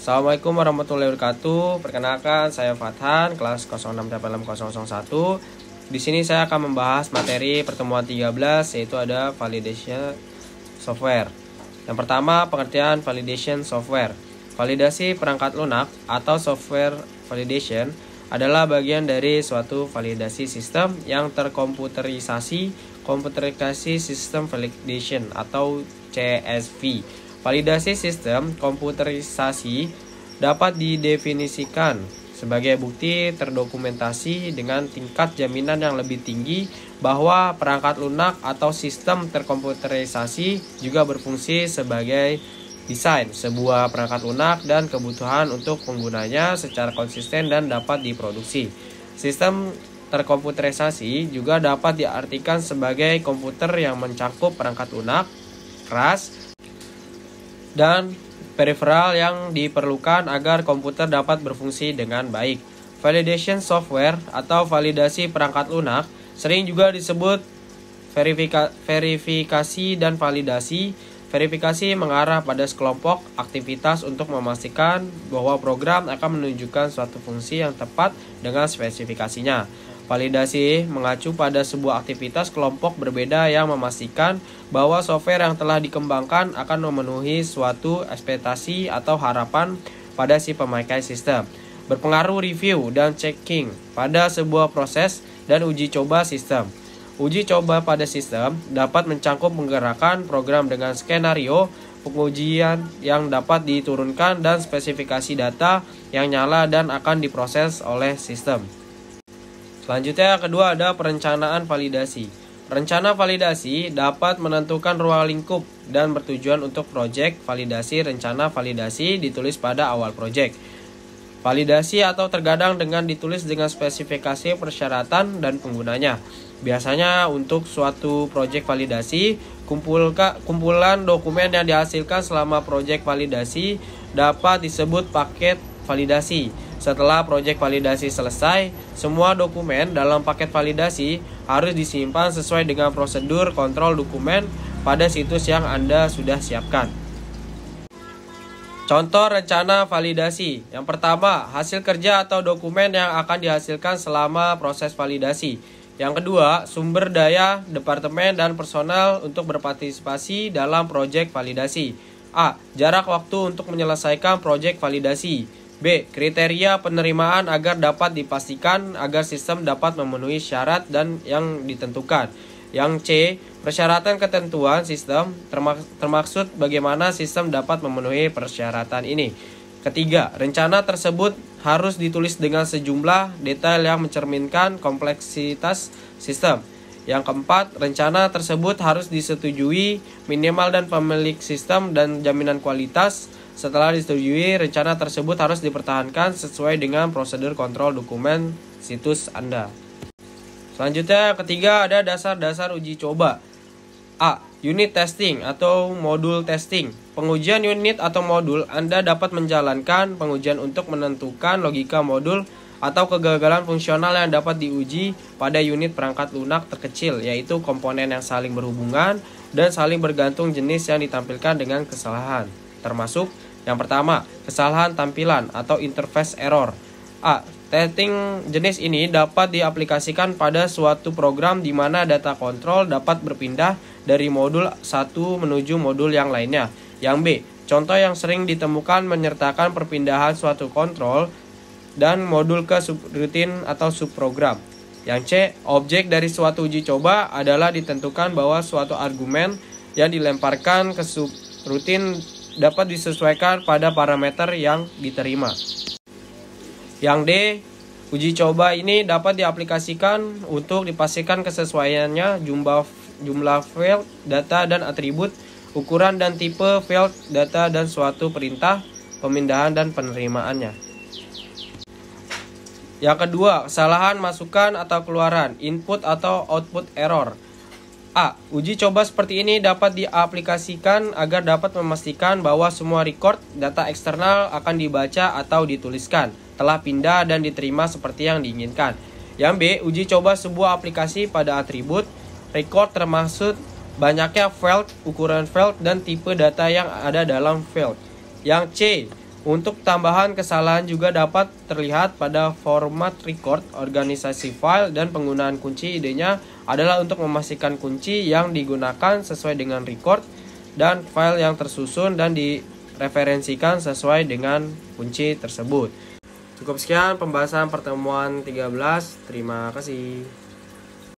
Assalamualaikum warahmatullahi wabarakatuh. Perkenalkan, saya Fathan, kelas 068601. Di sini saya akan membahas materi pertemuan 13, yaitu ada validation software. Yang pertama, pengertian validation software. Validasi perangkat lunak atau software validation adalah bagian dari suatu validasi sistem yang terkomputerisasi, computerized system validation atau CSV. Validasi sistem komputerisasi dapat didefinisikan sebagai bukti terdokumentasi dengan tingkat jaminan yang lebih tinggi bahwa perangkat lunak atau sistem terkomputerisasi juga berfungsi sebagai desain sebuah perangkat lunak dan kebutuhan untuk penggunanya secara konsisten dan dapat diproduksi. Sistem terkomputerisasi juga dapat diartikan sebagai komputer yang mencakup perangkat lunak, keras, dan peripheral yang diperlukan agar komputer dapat berfungsi dengan baik. Validation software atau validasi perangkat lunak sering juga disebut verifikasi dan validasi. Verifikasi mengarah pada sekelompok aktivitas untuk memastikan bahwa program akan menunjukkan suatu fungsi yang tepat dengan spesifikasinya. Validasi mengacu pada sebuah aktivitas kelompok berbeda yang memastikan bahwa software yang telah dikembangkan akan memenuhi suatu ekspektasi atau harapan pada si pemakai sistem. Berpengaruh review dan checking pada sebuah proses dan uji coba sistem. Uji coba pada sistem dapat mencakup menggerakkan program dengan skenario pengujian yang dapat diturunkan dan spesifikasi data yang nyala dan akan diproses oleh sistem. Selanjutnya kedua ada perencanaan validasi. Rencana validasi dapat menentukan ruang lingkup dan bertujuan untuk proyek validasi. Rencana validasi ditulis pada awal proyek validasi atau terkadang dengan ditulis dengan spesifikasi persyaratan dan penggunanya. Biasanya untuk suatu proyek validasi, kumpulan dokumen yang dihasilkan selama proyek validasi dapat disebut paket validasi. Setelah proyek validasi selesai, semua dokumen dalam paket validasi harus disimpan sesuai dengan prosedur kontrol dokumen pada situs yang Anda sudah siapkan. Contoh rencana validasi. Yang pertama, hasil kerja atau dokumen yang akan dihasilkan selama proses validasi. Yang kedua, sumber daya, departemen, dan personel untuk berpartisipasi dalam proyek validasi. A. Jarak waktu untuk menyelesaikan proyek validasi. B. Kriteria penerimaan agar dapat dipastikan agar sistem dapat memenuhi syarat dan yang ditentukan. Yang C. Persyaratan ketentuan sistem termaksud bagaimana sistem dapat memenuhi persyaratan ini. Ketiga, rencana tersebut harus ditulis dengan sejumlah detail yang mencerminkan kompleksitas sistem. Yang keempat, rencana tersebut harus disetujui minimal dan pemilik sistem dan jaminan kualitas. Setelah disetujui, rencana tersebut harus dipertahankan sesuai dengan prosedur kontrol dokumen situs Anda. Selanjutnya, ketiga ada dasar-dasar uji coba. A. Unit testing atau modul testing. Pengujian unit atau modul Anda dapat menjalankan pengujian untuk menentukan logika modul atau kegagalan fungsional yang dapat diuji pada unit perangkat lunak terkecil, yaitu komponen yang saling berhubungan dan saling bergantung jenis yang ditampilkan dengan kesalahan. Termasuk yang pertama, kesalahan tampilan atau interface error. A. Testing jenis ini dapat diaplikasikan pada suatu program di mana data kontrol dapat berpindah dari modul satu menuju modul yang lainnya. Yang B. Contoh yang sering ditemukan menyertakan perpindahan suatu kontrol dan modul ke subrutin atau subprogram. Yang C. Objek dari suatu uji coba adalah ditentukan bahwa suatu argumen yang dilemparkan ke subrutin dapat disesuaikan pada parameter yang diterima. Yang D. Uji coba ini dapat diaplikasikan untuk dipastikan kesesuaiannya jumlah field data dan atribut, ukuran dan tipe field data dan suatu perintah pemindahan dan penerimaannya. Yang kedua, kesalahan masukan atau keluaran, input atau output error. A. Uji coba seperti ini dapat diaplikasikan agar dapat memastikan bahwa semua record data eksternal akan dibaca atau dituliskan, telah pindah dan diterima seperti yang diinginkan. Yang B. Uji coba sebuah aplikasi pada atribut, record termasuk banyaknya field, ukuran field, dan tipe data yang ada dalam field. Yang C. Untuk tambahan kesalahan juga dapat terlihat pada format record, organisasi file, dan penggunaan kunci. Idenya adalah untuk memastikan kunci yang digunakan sesuai dengan record dan file yang tersusun dan direferensikan sesuai dengan kunci tersebut. Cukup sekian pembahasan pertemuan 13. Terima kasih.